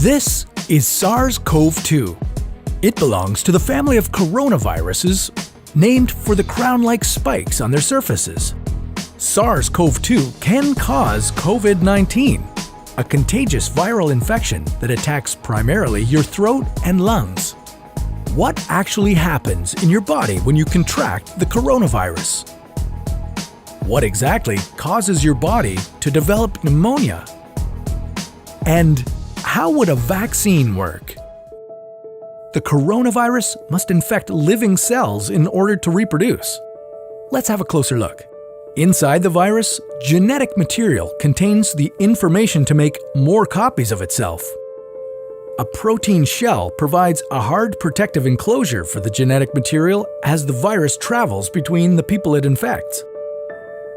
This is SARS-CoV-2. It belongs to the family of coronaviruses named for the crown-like spikes on their surfaces. SARS-CoV-2 can cause COVID-19, a contagious viral infection that attacks primarily your throat and lungs. What actually happens in your body when you contract the coronavirus? What exactly causes your body to develop pneumonia? And how would a vaccine work? The coronavirus must infect living cells in order to reproduce. Let's have a closer look. Inside the virus, genetic material contains the information to make more copies of itself. A protein shell provides a hard protective enclosure for the genetic material as the virus travels between the people it infects.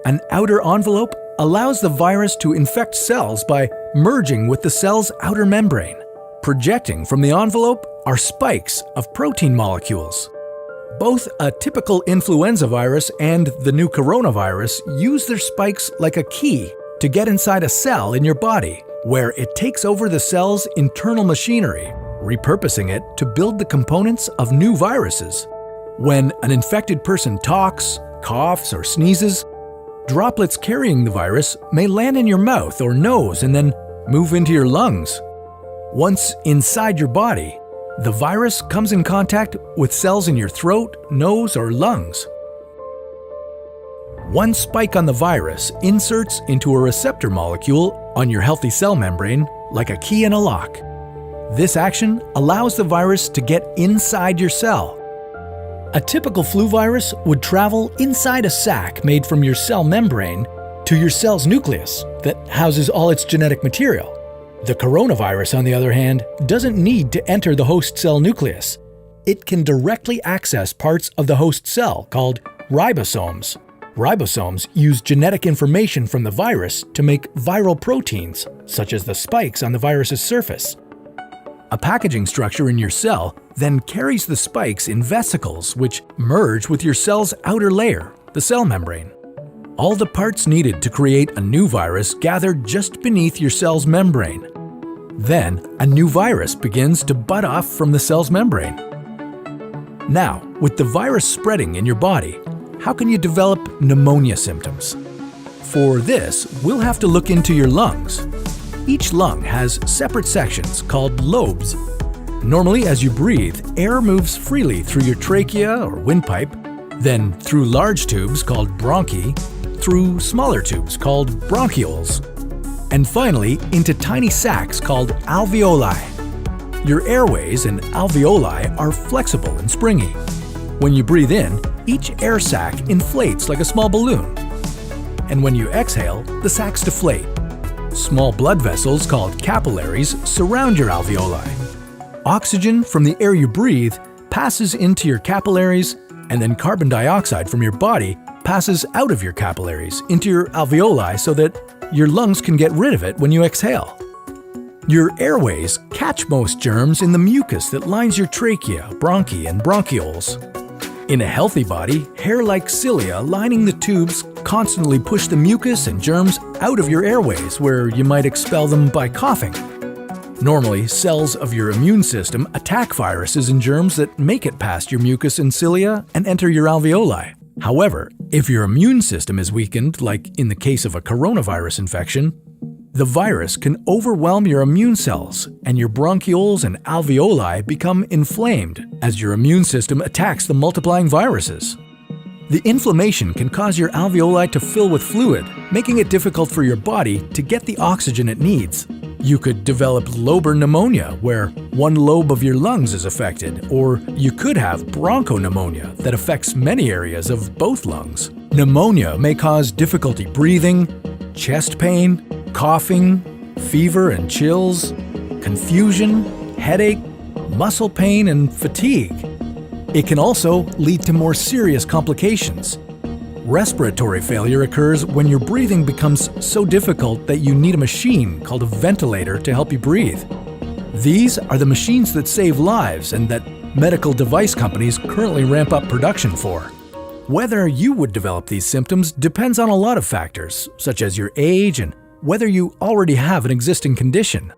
An outer envelope allows the virus to infect cells by merging with the cell's outer membrane. Projecting from the envelope are spikes of protein molecules. Both a typical influenza virus and the new coronavirus use their spikes like a key to get inside a cell in your body, where it takes over the cell's internal machinery, repurposing it to build the components of new viruses. When an infected person talks, coughs, or sneezes, droplets carrying the virus may land in your mouth or nose and then move into your lungs. Once inside your body, the virus comes in contact with cells in your throat, nose, or lungs. One spike on the virus inserts into a receptor molecule on your healthy cell membrane like a key in a lock. This action allows the virus to get inside your cell. A typical flu virus would travel inside a sac made from your cell membrane to your cell's nucleus that houses all its genetic material. The coronavirus, on the other hand, doesn't need to enter the host cell nucleus. It can directly access parts of the host cell called ribosomes. Ribosomes use genetic information from the virus to make viral proteins, such as the spikes on the virus's surface. A packaging structure in your cell then carries the spikes in vesicles which merge with your cell's outer layer, the cell membrane. All the parts needed to create a new virus gather just beneath your cell's membrane. Then, a new virus begins to bud off from the cell's membrane. Now, with the virus spreading in your body, how can you develop pneumonia symptoms? For this, we'll have to look into your lungs. Each lung has separate sections called lobes. Normally, as you breathe, air moves freely through your trachea or windpipe, then through large tubes called bronchi, through smaller tubes called bronchioles, and finally into tiny sacs called alveoli. Your airways and alveoli are flexible and springy. When you breathe in, each air sac inflates like a small balloon. And when you exhale, the sacs deflate. Small blood vessels called capillaries surround your alveoli. Oxygen from the air you breathe passes into your capillaries, and then carbon dioxide from your body passes out of your capillaries into your alveoli so that your lungs can get rid of it when you exhale. Your airways catch most germs in the mucus that lines your trachea, bronchi, and bronchioles. In a healthy body, hair-like cilia lining the tubes constantly push the mucus and germs out of your airways, where you might expel them by coughing. Normally, cells of your immune system attack viruses and germs that make it past your mucus and cilia and enter your alveoli. However, if your immune system is weakened, like in the case of a coronavirus infection, the virus can overwhelm your immune cells, and your bronchioles and alveoli become inflamed as your immune system attacks the multiplying viruses. The inflammation can cause your alveoli to fill with fluid, making it difficult for your body to get the oxygen it needs. You could develop lobar pneumonia, where one lobe of your lungs is affected, or you could have bronchopneumonia that affects many areas of both lungs. Pneumonia may cause difficulty breathing, chest pain, coughing, fever and chills, confusion, headache, muscle pain, and fatigue. It can also lead to more serious complications. Respiratory failure occurs when your breathing becomes so difficult that you need a machine called a ventilator to help you breathe. These are the machines that save lives and that medical device companies currently ramp up production for. Whether you would develop these symptoms depends on a lot of factors, such as your age and whether you already have an existing condition.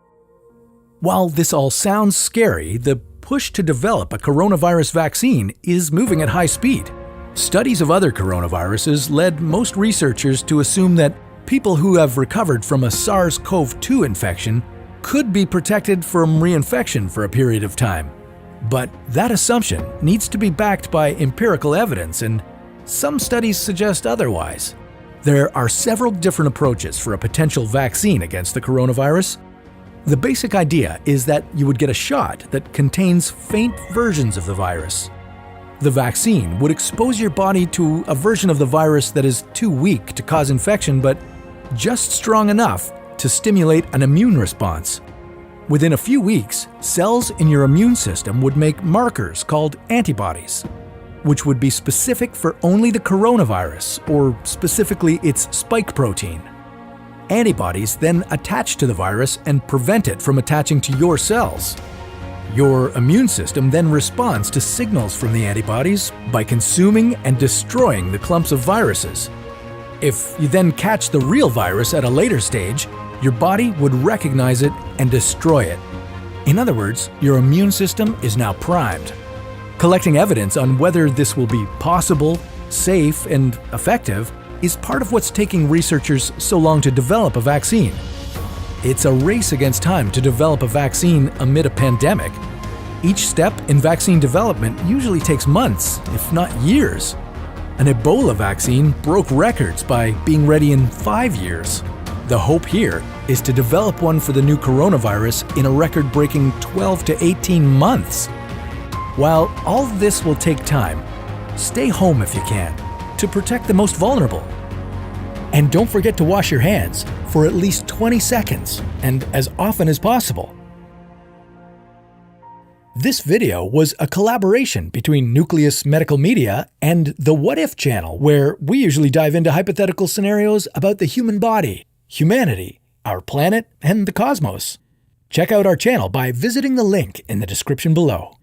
While this all sounds scary, the push to develop a coronavirus vaccine is moving at high speed. Studies of other coronaviruses led most researchers to assume that people who have recovered from a SARS-CoV-2 infection could be protected from reinfection for a period of time. But that assumption needs to be backed by empirical evidence, and some studies suggest otherwise. There are several different approaches for a potential vaccine against the coronavirus. The basic idea is that you would get a shot that contains faint versions of the virus. The vaccine would expose your body to a version of the virus that is too weak to cause infection, but just strong enough to stimulate an immune response. Within a few weeks, cells in your immune system would make markers called antibodies, which would be specific for only the coronavirus, or specifically its spike protein. Antibodies then attach to the virus and prevent it from attaching to your cells. Your immune system then responds to signals from the antibodies by consuming and destroying the clumps of viruses. If you then catch the real virus at a later stage, your body would recognize it and destroy it. In other words, your immune system is now primed. Collecting evidence on whether this will be possible, safe, and effective is part of what's taking researchers so long to develop a vaccine. It's a race against time to develop a vaccine amid a pandemic. Each step in vaccine development usually takes months, if not years. An Ebola vaccine broke records by being ready in 5 years. The hope here is to develop one for the new coronavirus in a record-breaking 12 to 18 months. While all of this will take time, stay home if you can, to protect the most vulnerable. And don't forget to wash your hands for at least 20 seconds and as often as possible. This video was a collaboration between Nucleus Medical Media and the What If channel, where we usually dive into hypothetical scenarios about the human body, humanity, our planet, and the cosmos. Check out our channel by visiting the link in the description below.